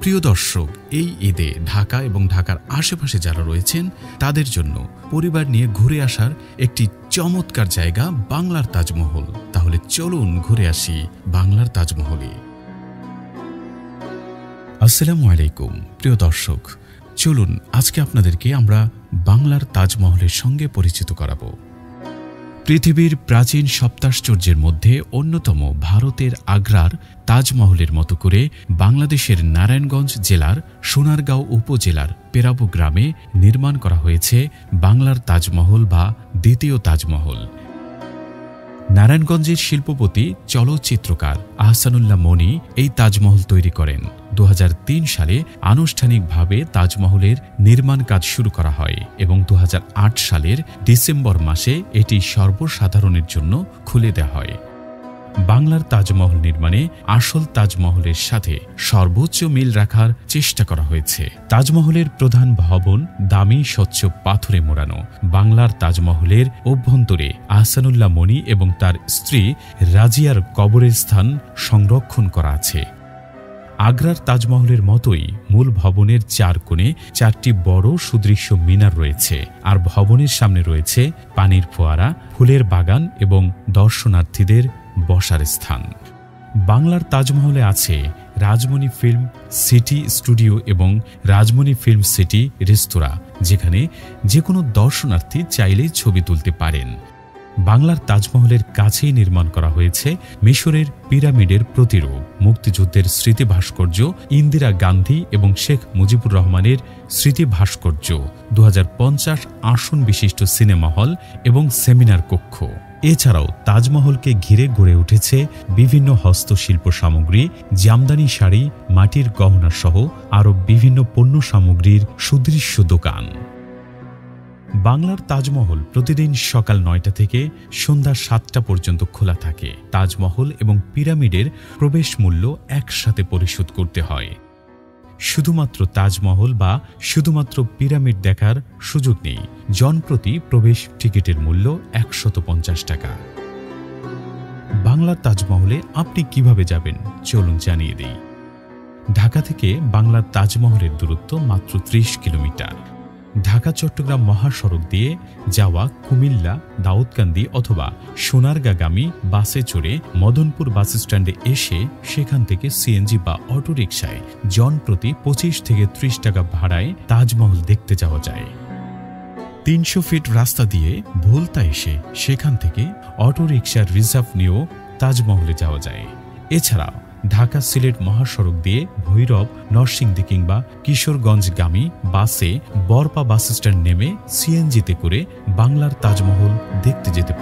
প্রিয় দর্শক, এই ঈদে ঢাকা এবং ঢাকার আশেপাশে যারা রয়েছেন তাদের জন্য পরিবার নিয়ে ঘুরে আসার একটি চমৎকার জায়গা বাংলার তাজমহল। তাহলে চলুন ঘুরে আসি বাংলার তাজমহলে। আসসালামু আলাইকুম প্রিয় দর্শক, চলুন আজকে আপনাদেরকে আমরা বাংলার তাজমহলের সঙ্গে পরিচিত করাবো। পৃথিবীর প্রাচীন সপ্তাশ্চর্যের মধ্যে অন্যতম ভারতের আগ্রার তাজমহলের মতো করে বাংলাদেশের নারায়ণগঞ্জ জেলার সোনারগাঁও উপজেলার পেরাবু গ্রামে নির্মাণ করা হয়েছে বাংলার তাজমহল বা দ্বিতীয় তাজমহল। নারায়ণগঞ্জের শিল্পপতি চলচ্চিত্রকার আহসানুল্লাহ মনি এই তাজমহল তৈরি করেন। 2003 সালে আনুষ্ঠানিকভাবে তাজমহলের নির্মাণ কাজ শুরু করা হয় এবং 2008 সালের ডিসেম্বর মাসে এটি সর্বসাধারণের জন্য খুলে দেওয়া হয়। বাংলার তাজমহল নির্মাণে আসল তাজমহলের সাথে সর্বোচ্চ মিল রাখার চেষ্টা করা হয়েছে। তাজমহলের প্রধান ভবন দামি স্বচ্ছ পাথরে মোড়ানো। বাংলার তাজমহলের অভ্যন্তরে আহসানুল্লাহ মনি এবং তার স্ত্রী রাজিয়ার কবরের স্থান সংরক্ষণ করা আছে। আগ্রার তাজমহলের মতোই মূল ভবনের 4 কোণে 4টি বড় সুদৃশ্য মিনার রয়েছে, আর ভবনের সামনে রয়েছে পানির ফোয়ারা, ফুলের বাগান এবং দর্শনার্থীদের বসার স্থান। বাংলার তাজমহলে আছে রাজমণি ফিল্ম সিটি স্টুডিও এবং রাজমণি ফিল্ম সিটি রেস্তোরাঁ, যেখানে যে কোনো দর্শনার্থী চাইলেই ছবি তুলতে পারেন। বাংলার তাজমহলের কাছেই নির্মাণ করা হয়েছে মিশরের পিরামিডের প্রতিরূপ, মুক্তিযুদ্ধের স্মৃতি ভাস্কর্য, ইন্দিরা গান্ধী এবং শেখ মুজিবুর রহমানের স্মৃতি ভাস্কর্য, 2050 আসন বিশিষ্ট সিনেমা হল এবং সেমিনার কক্ষ। এছাড়াও তাজমহলকে ঘিরে গড়ে উঠেছে বিভিন্ন হস্তশিল্প সামগ্রী, জামদানি শাড়ি, মাটির গহনা সহ আরও বিভিন্ন পণ্য সামগ্রীর সুদৃশ্য দোকান। বাংলার তাজমহল প্রতিদিন সকাল 9টা থেকে সন্ধ্যা 7টা পর্যন্ত খোলা থাকে। তাজমহল এবং পিরামিডের প্রবেশ মূল্য একসাথে পরিশোধ করতে হয়। শুধুমাত্র তাজমহল বা শুধুমাত্র পিরামিড দেখার সুযোগ নেই। জনপ্রতি প্রবেশ টিকিটের মূল্য 150 টাকা। বাংলার তাজমহলে আপনি কিভাবে যাবেন চলুন জানিয়ে দিই। ঢাকা থেকে বাংলার তাজমহলের দূরত্ব মাত্র 30 কিলোমিটার। ঢাকা চট্টগ্রাম মহাসড়ক দিয়ে যাওয়া কুমিল্লা, দাউদকান্দি অথবা সোনারগাঁগামী বাসে চড়ে মদনপুর বাস স্ট্যান্ডে এসে সেখান থেকে সিএনজি বা অটোরিকশায় জনপ্রতি 25 থেকে 30 টাকা ভাড়ায় তাজমহল দেখতে যাওয়া যায়। 300 ফিট রাস্তা দিয়ে ভোলতা এসে সেখান থেকে অটোরিকশার রিজার্ভ নিয়েও তাজমহলে যাওয়া যায়। এছাড়া ঢাকা সিলেট মহাসড়ক দিয়ে ভৈরব, নরসিংদী কিংবা কিশোরগঞ্জগামী বাসে বরপা বাস স্ট্যান্ড নেমে সিএনজিতে করে বাংলার তাজমহল দেখতে যেতে